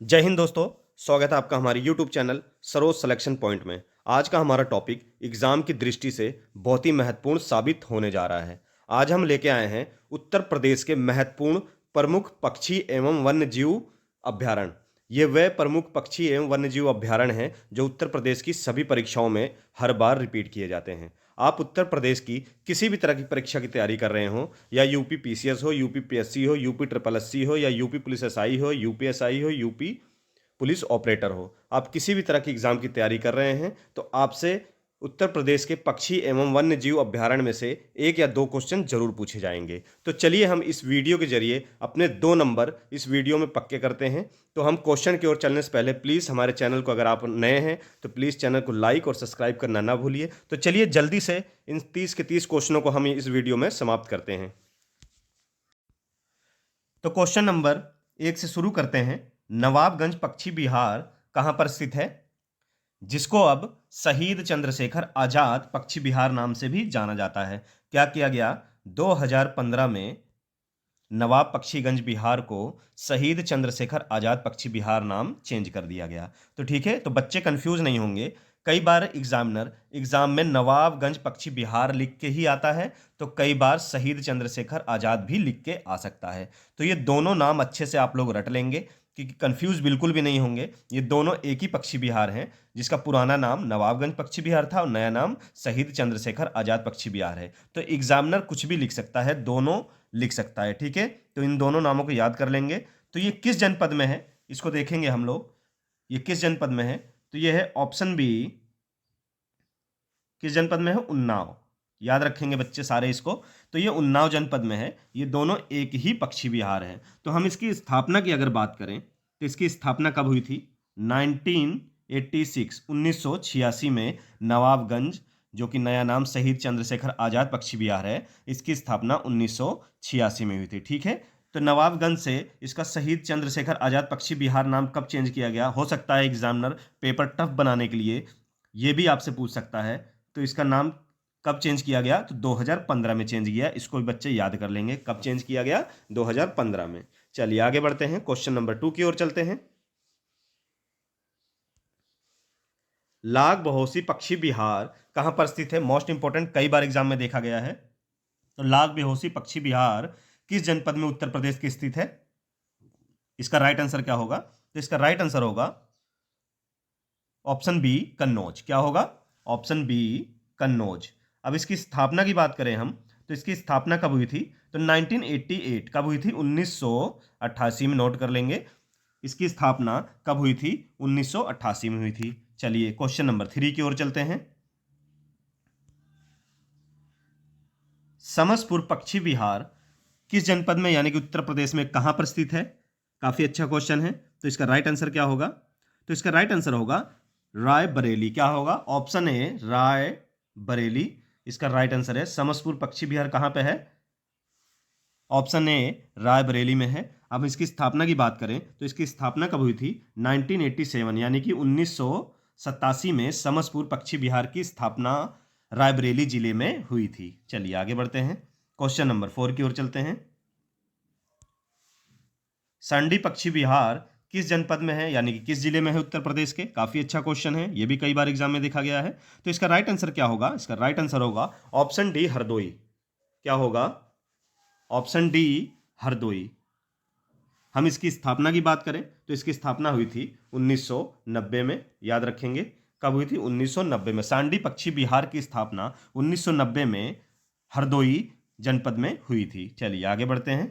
जय हिंद दोस्तों। स्वागत है आपका हमारे YouTube channel Saroj selection point में। आज का हमारा टॉपिक एग्जाम की दृष्टि से बहुत ही महत्वपूर्ण साबित होने जा रहा है। आज हम लेके आए हैं उत्तर प्रदेश के महत्वपूर्ण प्रमुख पक्षी एवं वन्य जीव अभ्यारण्य। ये वह प्रमुख पक्षी एवं वन्य जीव अभ्यारण्य हैं जो उत्तर प्रदेश की सभी परीक्षाओं में हर बार रिपीट किए जाते हैं। आप उत्तर प्रदेश की किसी भी तरह की परीक्षा की तैयारी कर रहे हो, या यूपी पीसीएस हो, यूपी पीएससी हो, यूपी ट्रिपल एससी हो, या यूपी पुलिस एसआई हो, यूपीएसआई हो, यूपी पुलिस ऑपरेटर हो, आप किसी भी तरह की एग्जाम की तैयारी कर रहे हैं तो आपसे उत्तर प्रदेश के पक्षी एवं वन्य जीव अभ्यारण्य में से एक या दो क्वेश्चन जरूर पूछे जाएंगे। तो चलिए हम इस वीडियो के जरिए अपने 2 नंबर इस वीडियो में पक्के करते हैं। तो हम क्वेश्चन की ओर चलने से पहले प्लीज़ हमारे चैनल को, अगर आप नए हैं तो प्लीज़ चैनल को लाइक और सब्सक्राइब करना ना भूलिए। तो चलिए जल्दी से इन 30 के 30 क्वेश्चनों को हम इस वीडियो में समाप्त करते हैं। तो क्वेश्चन नंबर 1 से शुरू करते हैं। नवाबगंज पक्षी विहार कहाँ पर स्थित है, जिसको अब शहीद चंद्रशेखर आजाद पक्षी विहार नाम से भी जाना जाता है। क्या किया गया, 2015 में नवाब पक्षीगंज विहार को शहीद चंद्रशेखर आजाद पक्षी विहार नाम चेंज कर दिया गया। तो ठीक है, तो बच्चे कंफ्यूज नहीं होंगे। कई बार एग्जामिनर एग्जाम में नवाबगंज पक्षी विहार लिख के ही आता है, तो कई बार शहीद चंद्रशेखर आजाद भी लिख के आ सकता है। तो ये दोनों नाम अच्छे से आप लोग रट लेंगे कि कंफ्यूज बिल्कुल भी नहीं होंगे। ये दोनों एक ही पक्षी विहार हैं, जिसका पुराना नाम नवाबगंज पक्षी विहार था और नया नाम शहीद चंद्रशेखर आजाद पक्षी विहार है। तो एग्जामिनर कुछ भी लिख सकता है, दोनों लिख सकता है। ठीक है, तो इन दोनों नामों को याद कर लेंगे। तो ये किस जनपद में है, इसको देखेंगे हम लोग। ये किस जनपद में है, तो ये है ऑप्शन बी। किस जनपद में है, उन्नाव। याद रखेंगे बच्चे सारे इसको। तो ये उन्नाव जनपद में है। ये दोनों एक ही पक्षी विहार है। तो हम इसकी स्थापना की अगर बात करें तो इसकी स्थापना कब हुई थी, 1986 1986 में नवाबगंज, जो कि नया नाम शहीद चंद्रशेखर आजाद पक्षी विहार है, इसकी स्थापना 1986 में हुई थी। ठीक है, तो नवाबगंज से इसका शहीद चंद्रशेखर आजाद पक्षी विहार नाम कब चेंज किया गया, हो सकता है एग्जामिनर पेपर टफ बनाने के लिए ये भी आपसे पूछ सकता है। तो इसका नाम कब चेंज किया गया, तो 2015 में चेंज किया। इसको भी बच्चे याद कर लेंगे कब चेंज किया गया, 2015 में। चलिए आगे बढ़ते हैं, क्वेश्चन नंबर 2 की ओर चलते हैं। लाग बहोसी पक्षी विहार कहां पर स्थित है, मोस्ट इंपोर्टेंट, कई बार एग्जाम में देखा गया है। तो लाग बेहोसी पक्षी विहार किस जनपद में उत्तर प्रदेश की स्थित है, इसका राइट आंसर क्या होगा, तो इसका राइट आंसर होगा ऑप्शन बी, कन्नौज। क्या होगा, ऑप्शन बी, कन्नौज। अब इसकी स्थापना की बात करें हम, तो इसकी स्थापना कब हुई थी, तो 1988। कब हुई थी, 1988 में। नोट कर लेंगे, इसकी स्थापना कब हुई थी, 1988 में हुई थी। चलिए क्वेश्चन नंबर 3 की ओर चलते हैं। समसपुर पक्षी विहार किस जनपद में यानी कि उत्तर प्रदेश में कहां पर स्थित है, काफी अच्छा क्वेश्चन है। तो इसका राइट आंसर क्या होगा, तो इसका राइट आंसर होगा रायबरेली। क्या होगा, ऑप्शन ए, रायबरेली इसका राइट आंसर है। समसपुर पक्षी विहार कहां पे है, ऑप्शन ए, रायबरेली में है। अब इसकी स्थापना की बात करें तो इसकी स्थापना कब हुई थी, 1987 यानी कि 1987 में समसपुर पक्षी विहार की स्थापना रायबरेली जिले में हुई थी। चलिए आगे बढ़ते हैं, क्वेश्चन नंबर 4 की ओर चलते हैं। सांडी पक्षी विहार किस जनपद में है यानी कि किस जिले में है उत्तर प्रदेश के, काफी अच्छा क्वेश्चन है, ये भी कई बार एग्जाम में देखा गया है। तो इसका राइट आंसर क्या होगा, इसका राइट आंसर होगा ऑप्शन डी, हरदोई। क्या होगा, ऑप्शन डी, हरदोई। हम इसकी स्थापना की बात करें तो इसकी स्थापना हुई थी 1990 में। याद रखेंगे कब हुई थी, 1990 में। सांडी पक्षी विहार की स्थापना 1990 में हरदोई जनपद में हुई थी। चलिए आगे बढ़ते हैं,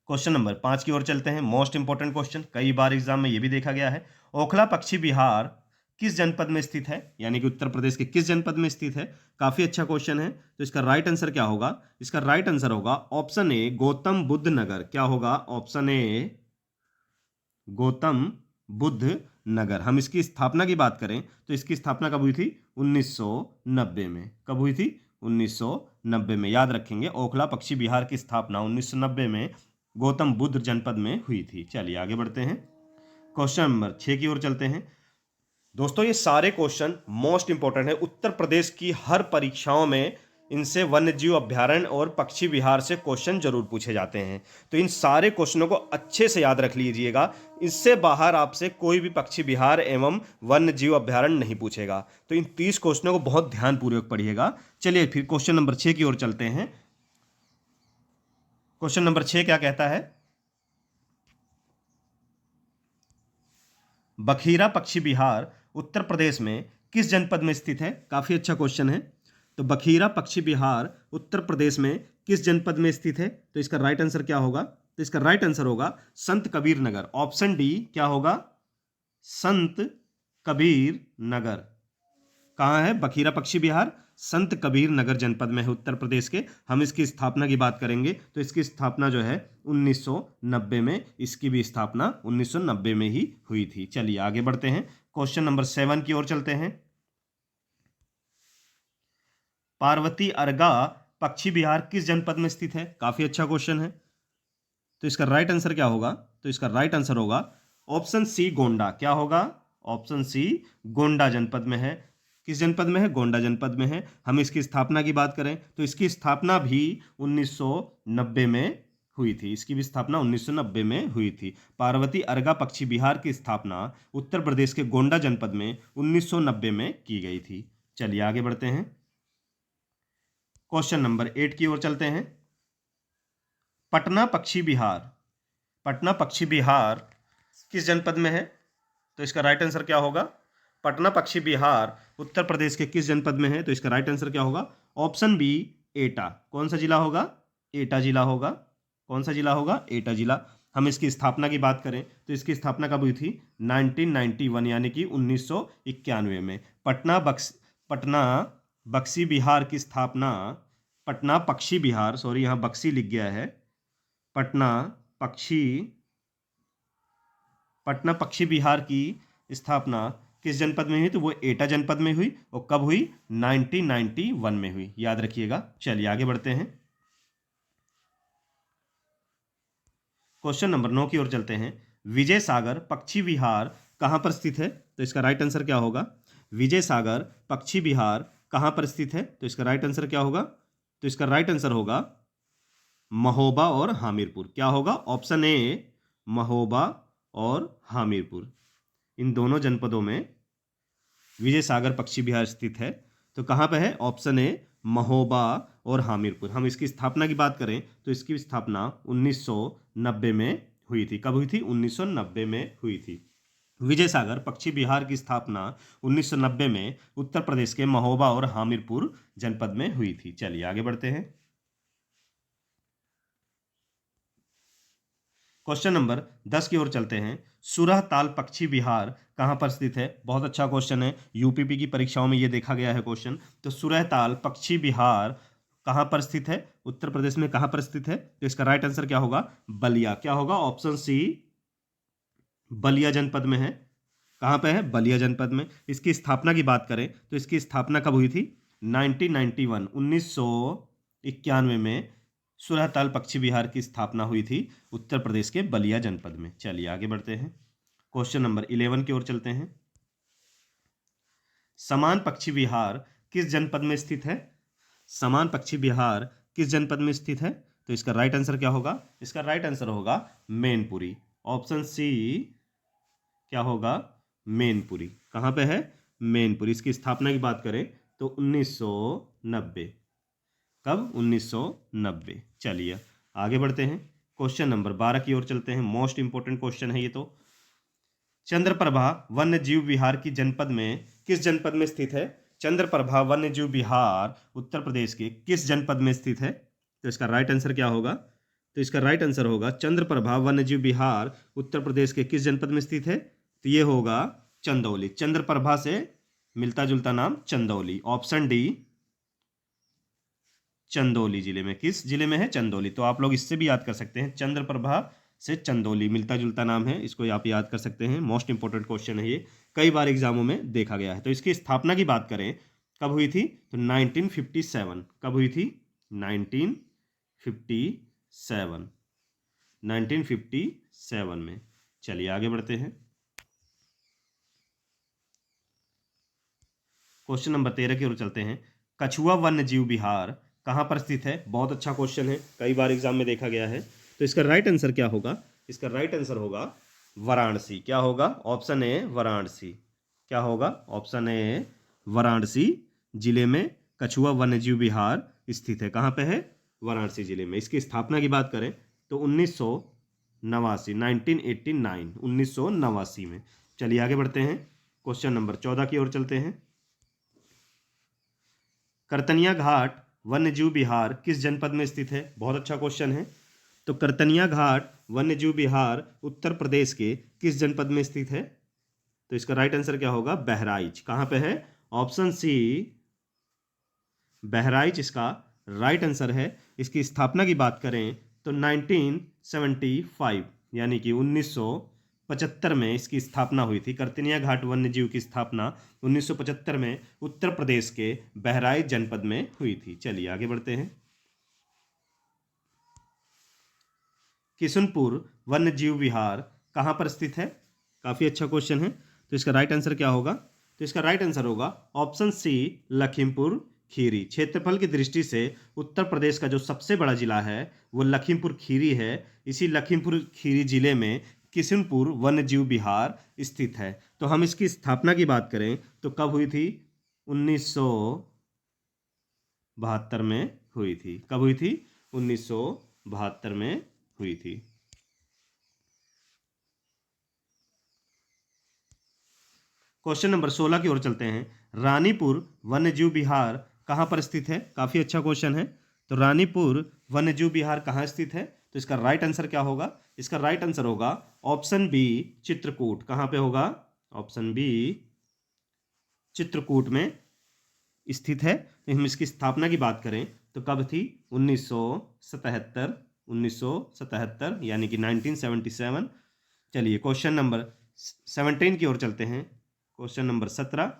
क्वेश्चन नंबर 5 की ओर चलते हैं। मोस्ट इंपोर्टेंट क्वेश्चन, कई बार एग्जाम में यह भी देखा गया है। ओखला पक्षी विहार किस जनपद में स्थित है यानी कि उत्तर प्रदेश के किस जनपद में स्थित है, काफी अच्छा क्वेश्चन है। तो इसका राइट आंसर क्या होगा, इसका राइट आंसर होगा ऑप्शन ए, गौतम बुद्ध नगर। क्या होगा, ऑप्शन ए, गौतम बुद्ध नगर। हम इसकी स्थापना की बात करें तो इसकी स्थापना कब हुई थी, 1990 में। कब हुई थी, 1990 में। याद रखेंगे ओखला पक्षी विहार की स्थापना 1990 में गौतम बुद्ध जनपद में हुई थी। चलिए आगे बढ़ते हैं, क्वेश्चन नंबर 6 की ओर चलते हैं। दोस्तों ये सारे क्वेश्चन मोस्ट इंपॉर्टेंट है, उत्तर प्रदेश की हर परीक्षाओं में इनसे वन्य जीव अभ्यारण्य और पक्षी विहार से क्वेश्चन जरूर पूछे जाते हैं। तो इन सारे क्वेश्चनों को अच्छे से याद रख लीजिएगा। इससे बाहर आपसे कोई भी पक्षी विहार एवं वन्य जीव अभ्यारण्य नहीं पूछेगा। तो इन 30 क्वेश्चनों को बहुत ध्यानपूर्वक पढ़िएगा। चलिए फिर क्वेश्चन नंबर 6 की ओर चलते हैं। क्वेश्चन नंबर 6 क्या कहता है? बखीरा पक्षी विहार उत्तर प्रदेश में किस जनपद में स्थित है? काफी अच्छा क्वेश्चन है। तो बखीरा पक्षी विहार उत्तर प्रदेश में किस जनपद में स्थित है? तो इसका राइट आंसर क्या होगा? तो इसका राइट आंसर होगा संत कबीर नगर। ऑप्शन डी क्या होगा? संत कबीर नगर। कहाँ है बखीरा पक्षी विहार? संत कबीर नगर जनपद में है उत्तर प्रदेश के। हम इसकी स्थापना की बात करेंगे तो इसकी स्थापना जो है 1990 में, इसकी भी स्थापना 1990 में ही हुई थी। चलिए आगे बढ़ते हैं, क्वेश्चन नंबर 7 की ओर चलते हैं। पार्वती अर्गा पक्षी विहार किस जनपद में स्थित है? काफी अच्छा क्वेश्चन है। तो इसका राइट आंसर क्या होगा? तो इसका राइट आंसर होगा ऑप्शन सी गोंडा। क्या होगा? ऑप्शन सी गोंडा जनपद में है। किस जनपद में है? गोंडा जनपद में है। हम इसकी स्थापना की बात करें तो इसकी स्थापना भी 1990 में हुई थी। इसकी भी स्थापना 1990 में हुई थी। पार्वती अर्गा पक्षी विहार की स्थापना उत्तर प्रदेश के गोंडा जनपद में 1990 में की गई थी। चलिए आगे बढ़ते हैं, क्वेश्चन नंबर 8 की ओर चलते हैं। पटना पक्षी विहार, पटना पक्षी विहार किस जनपद में है? तो इसका राइट आंसर क्या होगा? पटना पक्षी विहार उत्तर प्रदेश के किस जनपद में है? तो इसका राइट आंसर क्या होगा? ऑप्शन बी एटा। कौन सा जिला होगा? एटा जिला होगा। कौन सा जिला होगा? एटा जिला। हम इसकी स्थापना की बात करें तो इसकी स्थापना कब हुई थी? 1991 यानी कि 1991 में। पटना बक्सी विहार की स्थापना, पटना पक्षी विहार, सॉरी यहाँ बक्सी लिख गया है, पटना पक्षी विहार की स्थापना किस जनपद में हुई? तो वो एटा जनपद में हुई। और कब हुई? 1991 में हुई, याद रखिएगा। चलिए आगे बढ़ते हैं, क्वेश्चन नंबर 9 की ओर चलते हैं। विजय सागर पक्षी विहार कहां पर स्थित है? तो इसका राइट आंसर क्या होगा? विजय सागर पक्षी विहार कहां पर स्थित है? तो इसका राइट आंसर क्या होगा? तो इसका राइट आंसर होगा महोबा और हामिरपुर। क्या होगा? ऑप्शन ए महोबा और हामिरपुर, इन दोनों जनपदों में विजय सागर पक्षी विहार स्थित है। तो कहाँ पे है? ऑप्शन ए महोबा और हामिरपुर। हम इसकी स्थापना की बात करें तो इसकी स्थापना 1990 में हुई थी। कब हुई थी? 1990 में हुई थी। विजय सागर पक्षी विहार की स्थापना 1990 में उत्तर प्रदेश के महोबा और हामिरपुर जनपद में हुई थी। चलिए आगे बढ़ते हैं, क्वेश्चन नंबर 10 की ओर चलते हैं। सुरह ताल पक्षी विहार कहाँ पर स्थित है? बहुत अच्छा क्वेश्चन है, यूपीपी की परीक्षाओं में ये देखा गया है क्वेश्चन। तो सुरह ताल पक्षी विहार कहाँ पर स्थित है? उत्तर प्रदेश में कहाँ पर स्थित है? तो इसका राइट आंसर क्या होगा? बलिया। क्या होगा? ऑप्शन सी बलिया जनपद में है। कहाँ पे है? बलिया जनपद में। इसकी स्थापना की बात करें तो इसकी स्थापना कब हुई थी? 1991 1991 में सुरहताल पक्षी विहार की स्थापना हुई थी उत्तर प्रदेश के बलिया जनपद में। चलिए आगे बढ़ते हैं, क्वेश्चन नंबर 11 की ओर चलते हैं। समान पक्षी विहार किस जनपद में स्थित है? समान पक्षी विहार किस जनपद में स्थित है? तो इसका राइट आंसर क्या होगा? इसका राइट आंसर होगा मैनपुरी। ऑप्शन सी क्या होगा? मैनपुरी। कहाँ पे है? मैनपुरी। इसकी स्थापना की बात करें तो 1990। कब? 1990। चलिए आगे बढ़ते हैं, क्वेश्चन नंबर 12 की ओर चलते हैं। मोस्ट इंपोर्टेंट क्वेश्चन है ये तो। चंद्रप्रभा वन्य जीव विहार की जनपद में किस जनपद में स्थित है? चंद्रप्रभा वन्य जीव विहार उत्तर प्रदेश के किस जनपद में स्थित है? तो इसका राइट आंसर क्या होगा? तो इसका राइट आंसर होगा चंद्रप्रभा वन्य जीव विहार उत्तर प्रदेश के किस जनपद में स्थित है? तो ये होगा चंदौली। चंद्रप्रभा से मिलता जुलता नाम चंदौली। ऑप्शन डी चंदौली जिले में। किस जिले में है? चंदौली। तो आप लोग इससे भी याद कर सकते हैं, चंद्रप्रभा से चंदौली मिलता जुलता नाम है, इसको आप याद कर सकते हैं। मोस्ट इंपोर्टेंट क्वेश्चन है ये, कई बार एग्जामों में देखा गया है। तो इसकी स्थापना की बात करें कब हुई थी? तो 1957। कब हुई थी? 1957। 1957 में। चलिए आगे बढ़ते हैं, क्वेश्चन नंबर 13 की ओर चलते हैं। कछुआ वन्य जीव विहार कहाँ पर स्थित है? बहुत अच्छा क्वेश्चन है, कई बार एग्जाम में देखा गया है। तो इसका राइट आंसर क्या होगा? इसका राइट आंसर होगा वाराणसी। क्या होगा? Option A Varanasi. क्या होगा? ऑप्शन ए वाराणसी जिले में कछुआ वन्यजीव विहार स्थित है। कहाँ पे है? वाराणसी जिले में। इसकी स्थापना की बात करें तो 1989 1989 में। चलिए आगे बढ़ते हैं, क्वेश्चन नंबर 14 की ओर चलते हैं। करतनिया घाट वन्यजीव विहार किस जनपद में स्थित है? बहुत अच्छा क्वेश्चन है। तो करतनिया घाट वन्यजीव विहार उत्तर प्रदेश के किस जनपद में स्थित है? तो इसका राइट आंसर क्या होगा? बहराइच। कहाँ पे है? ऑप्शन सी बहराइच इसका राइट आंसर है। इसकी स्थापना की बात करें तो 1975 यानी कि 1975 में इसकी स्थापना हुई थी। करतनिया घाट वन्यजीव की स्थापना 1975 में उत्तर प्रदेश के बहराइच जनपद में हुई थी। चलिए आगे बढ़ते हैं। किशनपुर वन्यजीव विहार कहाँ पर स्थित है? काफ़ी अच्छा क्वेश्चन है। तो इसका राइट आंसर क्या होगा? तो इसका राइट आंसर होगा ऑप्शन सी लखीमपुर खीरी। क्षेत्रफल की दृष्टि से उत्तर प्रदेश का जो सबसे बड़ा जिला है वो लखीमपुर खीरी है। इसी लखीमपुर खीरी जिले में किशनपुर वन्यजीव विहार स्थित है। तो हम इसकी स्थापना की बात करें तो कब हुई थी? 1972 में हुई थी। कब हुई थी? 1972 में हुई थी। क्वेश्चन नंबर 16 की ओर चलते हैं। रानीपुर वन्यजीव विहार कहाँ पर स्थित है? काफ़ी अच्छा क्वेश्चन है। तो रानीपुर वन्यजीव विहार कहाँ स्थित है? तो इसका राइट आंसर क्या होगा? इसका राइट आंसर होगा ऑप्शन बी चित्रकूट। कहाँ पे होगा? ऑप्शन बी चित्रकूट में स्थित है। तो हम इसकी स्थापना की बात करें तो कब थी? 1977 1977 यानी कि 1977। चलिए क्वेश्चन नंबर 17 की ओर चलते हैं। क्वेश्चन नंबर 17,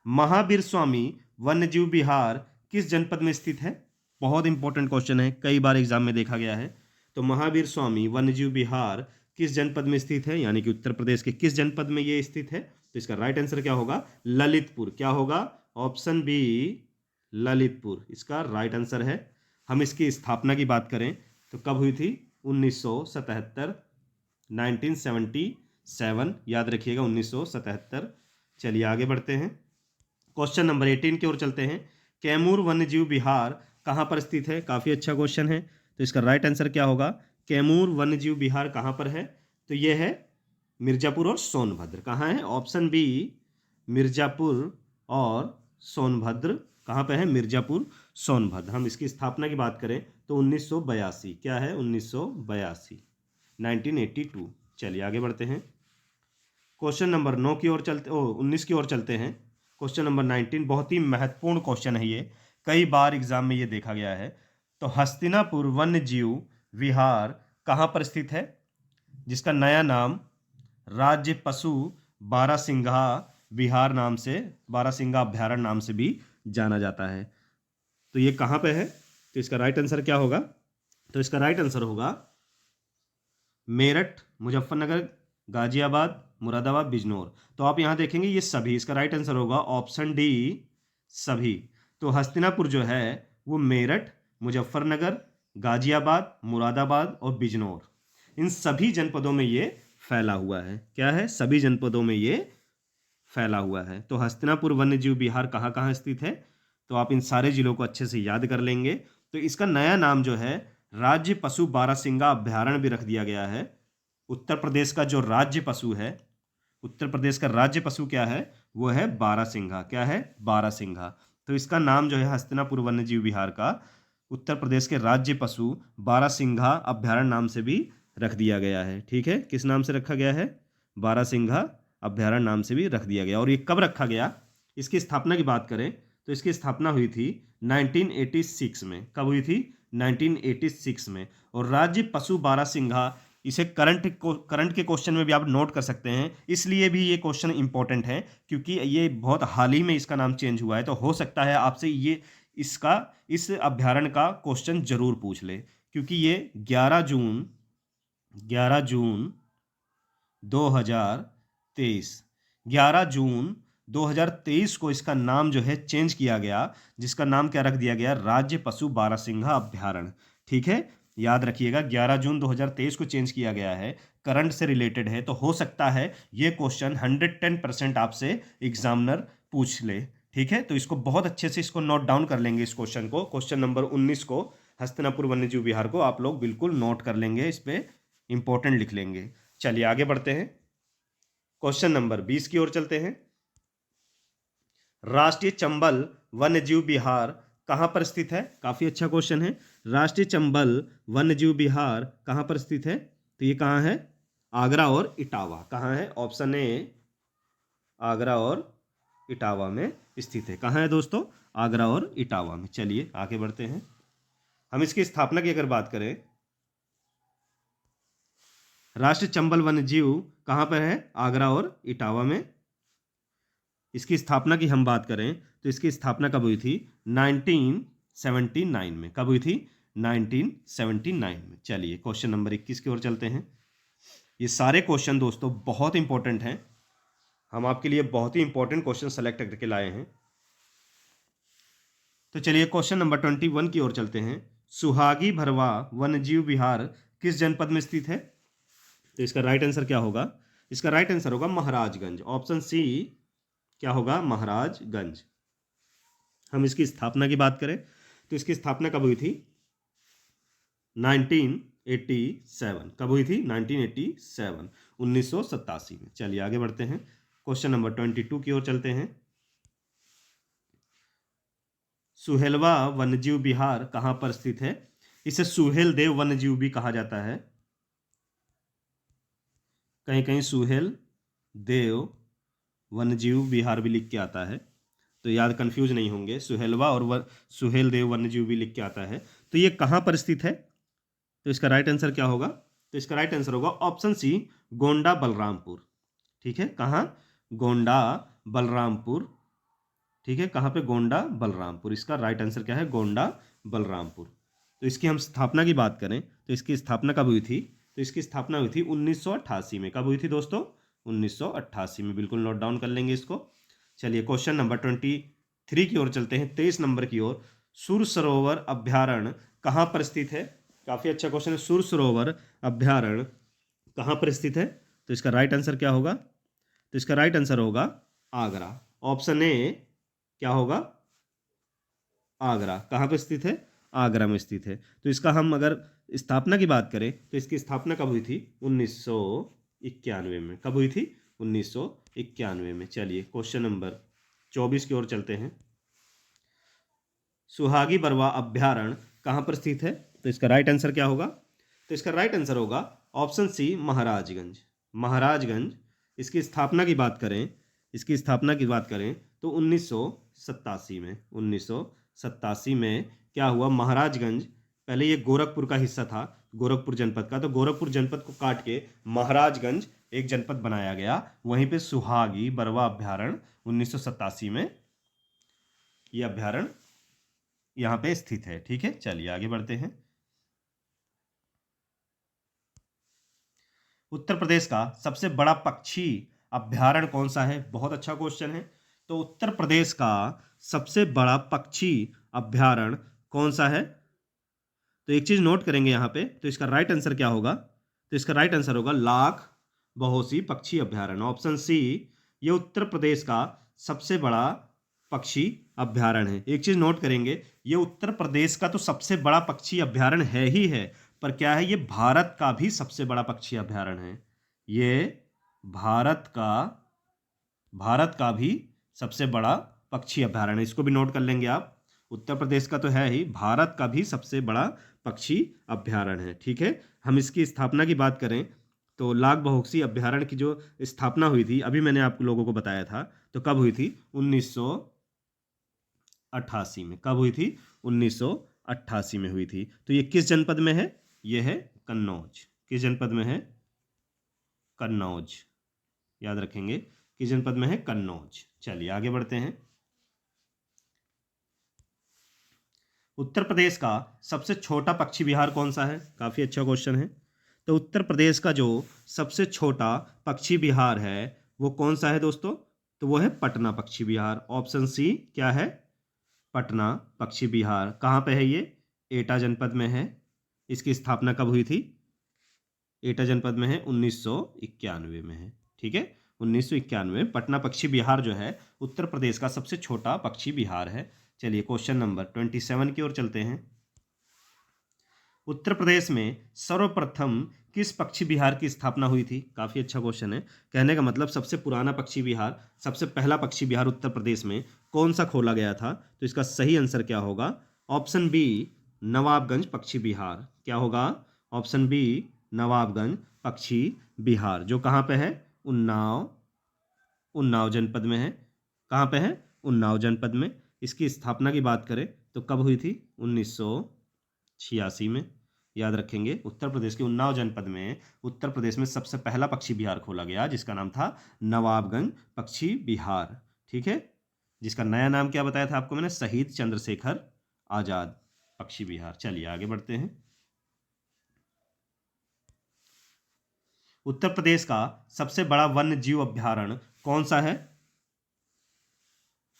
महावीर स्वामी वन्यजीव विहार किस जनपद में स्थित है? बहुत इंपॉर्टेंट क्वेश्चन है, कई बार एग्जाम में देखा गया है। तो महावीर स्वामी वन्यजीव विहार किस जनपद में स्थित है, यानी कि उत्तर प्रदेश के किस जनपद में ये स्थित है? तो इसका राइट आंसर क्या होगा? ललितपुर। क्या होगा? ऑप्शन बी ललितपुर इसका राइट आंसर है। हम इसकी स्थापना की बात करें तो कब हुई थी? 1977 1977, याद रखिएगा 1977। चलिए आगे बढ़ते हैं, क्वेश्चन नंबर 18 की ओर चलते हैं। कैमूर वन्यजीव विहार कहाँ पर स्थित है? काफ़ी अच्छा क्वेश्चन है। तो इसका राइट आंसर क्या होगा? कैमूर वन्यजीव विहार कहाँ पर है? तो ये है मिर्जापुर और सोनभद्र। कहाँ है? ऑप्शन बी मिर्जापुर और सोनभद्र। कहाँ पे है? मिर्जापुर सोनभद्र। हम इसकी स्थापना की बात करें तो 1982। क्या है? 1982 1982। चलिए आगे बढ़ते हैं, क्वेश्चन नंबर 9 की ओर चलते 19 की ओर चलते हैं। क्वेश्चन नंबर 19 बहुत ही महत्वपूर्ण क्वेश्चन है, ये कई बार एग्जाम में ये देखा गया है। तो हस्तिनापुर वन्य जीव विहार कहाँ पर स्थित है, जिसका नया नाम राज्य पशु बारासिंघा विहार नाम से, बारासिंघा अभ्यारण्य नाम से भी जाना जाता है। तो ये कहाँ पे है? तो इसका राइट आंसर क्या होगा? तो इसका राइट आंसर होगा मेरठ, मुजफ्फरनगर, गाजियाबाद, मुरादाबाद, बिजनौर। तो आप यहाँ देखेंगे ये सभी, इसका राइट आंसर होगा ऑप्शन डी सभी। तो हस्तिनापुर जो है वो मेरठ, मुजफ्फरनगर, गाजियाबाद, मुरादाबाद और बिजनौर, इन सभी जनपदों में ये फैला हुआ है। क्या है? सभी जनपदों में ये फैला हुआ है। तो हस्तिनापुर वन्यजीव विहार कहाँ कहाँ स्थित है? तो आप इन सारे जिलों को अच्छे से याद कर लेंगे। तो इसका नया नाम जो है राज्य पशु बारासिंगा अभ्यारण्य भी रख दिया गया है। उत्तर प्रदेश का जो राज्य पशु है, उत्तर प्रदेश का राज्य पशु क्या है? वो है बारासिंघा। क्या है? बारासिंघा। तो इसका नाम जो है हस्तिनापुर वन्यजीव विहार का उत्तर प्रदेश के राज्य पशु बारासिंघा अभ्यारण्य नाम से भी रख दिया गया है। ठीक है, किस नाम से रखा गया है? बारासिंघा अभ्यारण्य नाम से भी रख दिया गया। और ये कब रखा गया? इसकी स्थापना की बात करें तो इसकी स्थापना हुई थी 1986 में। कब हुई थी? 1986 में। और राज्य पशु बारासिंघा, इसे करंट के क्वेश्चन में भी आप नोट कर सकते हैं, इसलिए भी ये क्वेश्चन इंपॉर्टेंट है क्योंकि ये बहुत हाल ही में इसका नाम चेंज हुआ है। तो हो सकता है आपसे ये इस अभ्यारण्य का क्वेश्चन जरूर पूछ ले, क्योंकि ये 11 जून 2023 11 जून 2023 को इसका नाम जो है चेंज किया गया, जिसका नाम क्या रख दिया गया, राज्य पशु बारहसिंघा अभ्यारण्य। ठीक है, याद रखिएगा 11 जून 2023 को चेंज किया गया है, करंट से रिलेटेड है, तो हो सकता है ये क्वेश्चन 110% आपसे एग्जामिनर पूछ ले। ठीक है, तो इसको बहुत अच्छे से इसको नोट डाउन कर लेंगे। इस क्वेश्चन को, क्वेश्चन नंबर 19 को, हस्तिनापुर वन्यजीव विहार को आप लोग बिल्कुल नोट कर लेंगे, इस पे इंपॉर्टेंट लिख लेंगे। चलिए आगे बढ़ते हैं, क्वेश्चन नंबर 20 की ओर चलते हैं। राष्ट्रीय चंबल वन्यजीव विहार कहां पर स्थित है? काफी अच्छा क्वेश्चन है। राष्ट्रीय चंबल वन्यजीव विहार कहां पर स्थित है? तो ये कहां है? आगरा और इटावा। कहां है? ऑप्शन ए आगरा और इटावा में स्थित है। कहां है दोस्तों? आगरा और इटावा में। चलिए आगे बढ़ते हैं। हम इसकी स्थापना की अगर बात करें, राष्ट्रीय चंबल वन्यजीव कहां पर है? आगरा और इटावा में। इसकी स्थापना की हम बात करें तो इसकी स्थापना कब हुई थी? 1979 में। कब हुई थी? 1979 में। चलिए क्वेश्चन नंबर 21 की ओर चलते हैं। ये सारे क्वेश्चन दोस्तों बहुत इंपॉर्टेंट हैं, हम आपके लिए बहुत ही इंपॉर्टेंट क्वेश्चन सेलेक्ट करके लाए हैं। तो चलिए क्वेश्चन नंबर 21 की ओर चलते हैं। सुहागी भरवा वन्यजीव विहार किस जनपद में स्थित है? तो इसका राइट आंसर क्या होगा? इसका राइट आंसर होगा महाराजगंज। ऑप्शन सी क्या होगा? महाराजगंज। हम इसकी स्थापना की बात करें तो इसकी स्थापना कब हुई थी? 1987। कब हुई थी? 1987, 1987 में। चलिए आगे बढ़ते हैं, क्वेश्चन नंबर 22 की ओर चलते हैं। सुहेलवा वन्यजीव विहार कहां पर स्थित है? इसे सुहेल देव वन्यजीव भी कहा जाता है, कहीं कहीं सुहेल देव वन्यजीव विहार भी लिख के आता है, तो याद कंफ्यूज नहीं होंगे। सुहेलवा और सुहेल देव वन्यजीव भी लिख के आता है। तो ये कहां पर स्थित है? तो इसका राइट आंसर क्या होगा? तो इसका राइट आंसर होगा ऑप्शन सी गोंडा बलरामपुर। ठीक है, कहां? गोंडा बलरामपुर। ठीक है, कहां पे? गोंडा बलरामपुर। इसका राइट आंसर क्या है? गोंडा बलरामपुर। तो इसकी हम स्थापना की बात करें तो इसकी स्थापना कब हुई थी? तो इसकी स्थापना हुई थी 1988 में। कब हुई थी दोस्तों? 1988 में। बिल्कुल नोट डाउन कर लेंगे इसको। चलिए क्वेश्चन नंबर 23 की ओर चलते हैं, 23 नंबर की ओर। सुर सरोवर अभ्यारण्य कहां पर स्थित है? काफी अच्छा क्वेश्चन है। सुर सरोवर अभ्यारण्य कहां पर स्थित है? तो इसका राइट आंसर क्या होगा? तो इसका राइट आंसर होगा आगरा। ऑप्शन ए क्या होगा? आगरा। कहां पर स्थित है? आगरा में स्थित है। तो इसका हम अगर स्थापना की बात करें तो इसकी स्थापना कब हुई थी? 1991 में। कब हुई थी? 1991 में। चलिए क्वेश्चन नंबर 24 की ओर चलते हैं। सुहागी बरवा अभ्यारण्य कहां पर स्थित है? तो इसका राइट आंसर क्या होगा? तो इसका राइट आंसर होगा ऑप्शन सी महाराजगंज। महाराजगंज। इसकी स्थापना की बात करें, इसकी स्थापना की बात करें तो 1987 में। 1987 में क्या हुआ? महाराजगंज, पहले ये गोरखपुर का हिस्सा था, गोरखपुर जनपद का, तो गोरखपुर जनपद को काट के महाराजगंज एक जनपद बनाया गया। वहीं पे सुहागी बरवा अभ्यारण्य 1987 में यह अभ्यारण्य यहां पे स्थित है। ठीक है, चलिए आगे बढ़ते हैं। उत्तर प्रदेश का सबसे बड़ा पक्षी अभ्यारण्य कौन सा है? बहुत अच्छा क्वेश्चन है। तो उत्तर प्रदेश का सबसे बड़ा पक्षी अभ्यारण्य कौन सा है? तो एक चीज नोट करेंगे यहां पे, तो इसका राइट आंसर क्या होगा? तो इसका राइट आंसर होगा लाख बहोसी पक्षी अभ्यारण्य। ऑप्शन सी, ये उत्तर प्रदेश का सबसे बड़ा पक्षी अभ्यारण्य है। एक चीज नोट करेंगे, ये उत्तर प्रदेश का तो सबसे बड़ा पक्षी अभ्यारण्य है ही है, पर क्या है, ये भारत का भी सबसे बड़ा पक्षी अभ्यारण्य है। ये भारत का भी सबसे बड़ा पक्षी अभ्यारण्य, इसको भी नोट कर लेंगे आप। उत्तर प्रदेश का तो है ही, भारत का भी सबसे बड़ा पक्षी अभ्यारण्य है। ठीक है, हम इसकी स्थापना की बात करें तो लाख बहोसी अभ्यारण्य की जो स्थापना हुई थी, अभी मैंने आप लोगों को बताया था, तो कब हुई थी? 1988 में। कब हुई थी? 1988 में हुई थी। तो ये किस जनपद में है? ये है कन्नौज। किस जनपद में है? कन्नौज। याद रखेंगे, किस जनपद में है? कन्नौज। चलिए आगे बढ़ते हैं। उत्तर प्रदेश का सबसे छोटा पक्षी विहार कौन सा है? काफी अच्छा क्वेश्चन है। तो उत्तर प्रदेश का जो सबसे छोटा पक्षी विहार है वो कौन सा है दोस्तों? तो वो है पटना पक्षी विहार। ऑप्शन सी क्या है, पटना पक्षी विहार। कहाँ पे है ये, एटा जनपद में है। इसकी स्थापना कब हुई थी, एटा जनपद में है, 1991 में है। ठीक है, 1991 में पटना पक्षी विहार जो है उत्तर प्रदेश का सबसे छोटा पक्षी विहार है। चलिए क्वेश्चन नंबर 27 की ओर चलते हैं। उत्तर प्रदेश में सर्वप्रथम किस पक्षी विहार की स्थापना हुई थी? काफी अच्छा क्वेश्चन है। कहने का मतलब सबसे पुराना पक्षी विहार, सबसे पहला पक्षी विहार उत्तर प्रदेश में कौन सा खोला गया था? तो इसका सही आंसर क्या होगा? ऑप्शन बी नवाबगंज पक्षी विहार। क्या होगा? ऑप्शन बी नवाबगंज पक्षी विहार, जो कहाँ पे है? उन्नाव जनपद में है। कहाँ पे है? उन्नाव जनपद में। इसकी स्थापना की बात करें तो कब हुई थी? 1986 में। याद रखेंगे, उत्तर प्रदेश के उन्नाव जनपद में उत्तर प्रदेश में सबसे पहला पक्षी विहार खोला गया, जिसका नाम था नवाबगंज पक्षी विहार। ठीक है, जिसका नया नाम क्या बताया था आपको मैंने? शहीद चंद्रशेखर आजाद पक्षी विहार। चलिए आगे बढ़ते हैं। उत्तर प्रदेश का सबसे बड़ा वन्य जीव अभयारण्य कौन सा है?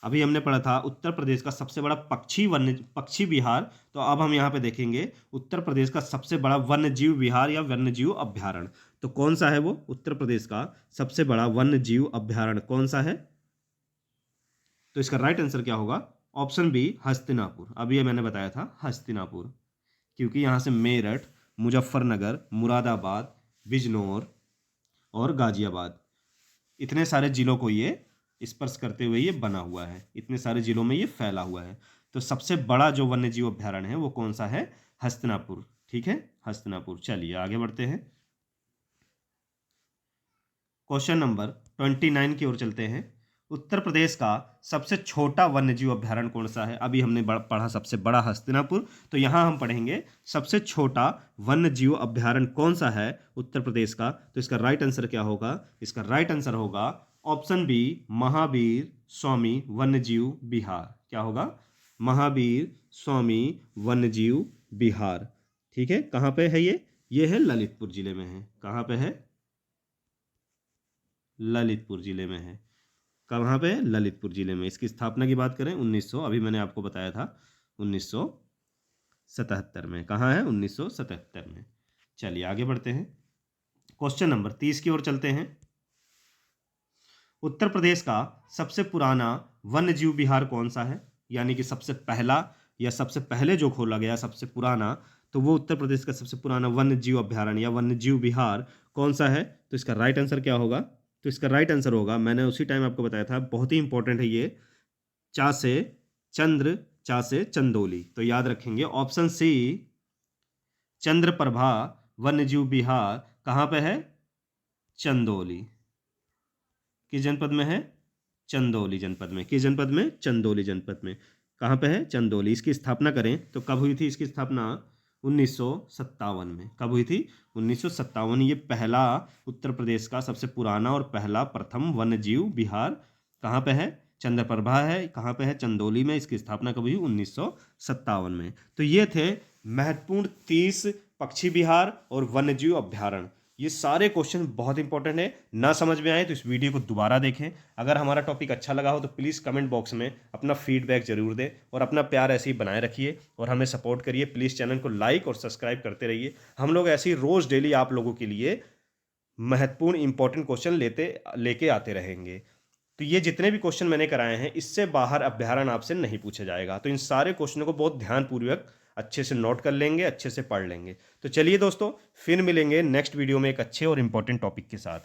अभी हमने पढ़ा था उत्तर प्रदेश का सबसे बड़ा पक्षी विहार, तो अब हम यहाँ पे देखेंगे उत्तर प्रदेश का सबसे बड़ा वन्य जीव विहार या वन्य जीव अभयारण्य। तो कौन सा है वो? उत्तर प्रदेश का सबसे बड़ा वन्य जीव अभयारण्य कौन सा है? तो इसका राइट आंसर क्या होगा? Option B Hastinapur. अभी ये मैंने बताया था हस्तिनापुर, क्योंकि यहाँ से मेरठ, मुजफ्फरनगर, मुरादाबाद, बिजनौर और गाजियाबाद, इतने सारे जिलों को ये स्पर्श करते हुए ये बना हुआ है, इतने सारे जिलों में ये फैला हुआ है। तो सबसे बड़ा जो वन्य जीव अभयारण्य है वो कौन सा है? हस्तिनापुर। ठीक है, हस्तिनापुर। चलिए आगे बढ़ते हैं। क्वेश्चन नंबर 29 की ओर चलते हैं। उत्तर प्रदेश का सबसे छोटा वन्य जीव अभयारण्य कौन सा है? अभी हमने पढ़ा सबसे बड़ा हस्तिनापुर, तो यहाँ हम पढ़ेंगे सबसे छोटा वन्य जीव अभयारण्य कौन सा है उत्तर प्रदेश का। तो इसका राइट आंसर क्या होगा? इसका राइट आंसर होगा ऑप्शन बी महावीर स्वामी वन्यजीव विहार। क्या होगा? महावीर स्वामी वन्यजीव विहार। ठीक है, कहाँ पे है ये? ये है ललितपुर जिले में है। कहाँ पे है? ललितपुर जिले में है। कहाँ पे? ललितपुर जिले में। इसकी स्थापना की बात करें 1900, अभी मैंने आपको बताया था 1977 में। कहाँ है? 1977 में। चलिए आगे बढ़ते हैं। क्वेश्चन नंबर 30 की ओर चलते हैं। उत्तर प्रदेश का सबसे पुराना वन्य जीव विहार कौन सा है? यानी कि सबसे पहला या सबसे पहले जो खोला गया सबसे पुराना, तो वो उत्तर प्रदेश का सबसे पुराना वन्य जीव अभयारण्य या वन्य जीव विहार कौन सा है? तो इसका राइट आंसर क्या होगा? तो इसका राइट आंसर होगा, मैंने उसी टाइम आपको बताया था, बहुत ही इंपॉर्टेंट है ये, चा से चंदौली। तो याद रखेंगे ऑप्शन सी चंद्रप्रभा वन्यजीव विहार कहाँ पे है? चंदौली। किस जनपद में है? चंदौली जनपद में। किस जनपद में? चंदौली जनपद में। कहाँ पे है? चंदौली। इसकी स्थापना करें तो कब हुई थी इसकी स्थापना? 1957 में। कब हुई थी? 1957। ये पहला उत्तर प्रदेश का सबसे पुराना और पहला प्रथम वन्य जीव विहार कहाँ पे है? चंद्रप्रभा है। कहाँ पे है? चंदौली में। इसकी स्थापना कब हुई? 1957 में। तो ये थे महत्वपूर्ण 30 पक्षी विहार और वन्यजीव अभ्यारण्य। ये सारे क्वेश्चन बहुत इंपॉर्टेंट है। ना समझ में आए तो इस वीडियो को दोबारा देखें। अगर हमारा टॉपिक अच्छा लगा हो तो प्लीज़ कमेंट बॉक्स में अपना फीडबैक जरूर दें और अपना प्यार ऐसे ही बनाए रखिए और हमें सपोर्ट करिए। प्लीज़ चैनल को लाइक और सब्सक्राइब करते रहिए। हम लोग ऐसे ही रोज़ डेली आप लोगों के लिए महत्वपूर्ण इंपॉर्टेंट क्वेश्चन लेके आते रहेंगे। तो ये जितने भी क्वेश्चन मैंने कराए हैं, इससे बाहर अभ्यारण्य आपसे नहीं पूछा जाएगा। तो इन सारे क्वेश्चनों को बहुत ध्यानपूर्वक अच्छे से नोट कर लेंगे, अच्छे से पढ़ लेंगे। तो चलिए दोस्तों, फिर मिलेंगे नेक्स्ट वीडियो में एक अच्छे और इंपॉर्टेंट टॉपिक के साथ।